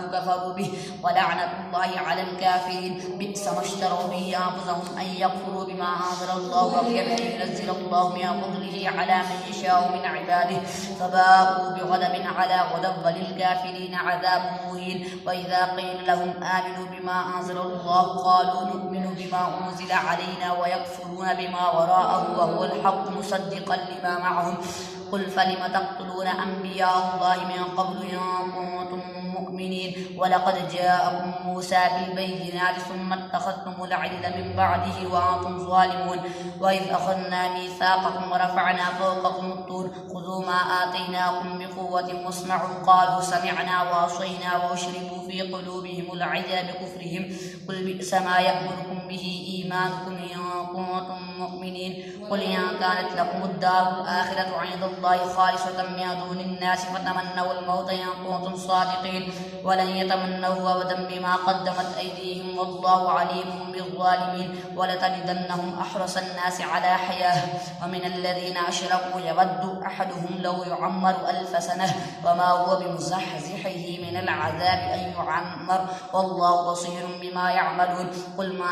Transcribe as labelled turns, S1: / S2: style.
S1: ماتوا كفروا به ولعنة الله على الكافرين. بئس ما اشتروا به أنفسهم أن يكفروا بما أنزل الله بغيا أن ينزل الله من فضله على من يشاء من عباده فباءوا بغضب على غضب وللكافرين عذاب مهين. وإذا قيل لهم آمنوا بما أنزل الله قالوا نؤمن بما أنزل علينا ويكفرون بما وراءه وهو الحق مصدقا لما معهم. قل فلم تقتلون أنبياء الله من قبل إن كنتم مؤمنين ولقد جاءكم موسى بالبينات ثم اتخذتم العجل من بعده وأنتم ظالمون. وإذ أخذنا ميثاقكم ورفعنا فوقكم الطور خذوا ما آتيناكم بقوة واسمعوا قالوا سمعنا وعصينا وأشربوا في قلوبهم العجل بكفرهم. قل بئس ما يأمركم به إيمانكم إن كنتم مؤمنين. قل إن كانت لكم الدار الآخرة عند الله خالصة من دون الناس فتمنوا الموت إن كنتم صادقين ولن يتمنوا أبدا بما قدمت أيديهم والله عليم بالظالمين. ولتجدنهم أحرص الناس على حياة ومن الذين أشركوا يود أحدهم لو يعمر 1000 سنة وما هو بمزحزحه من العذاب أن يعمر والله بصير بما يعملون. قل ما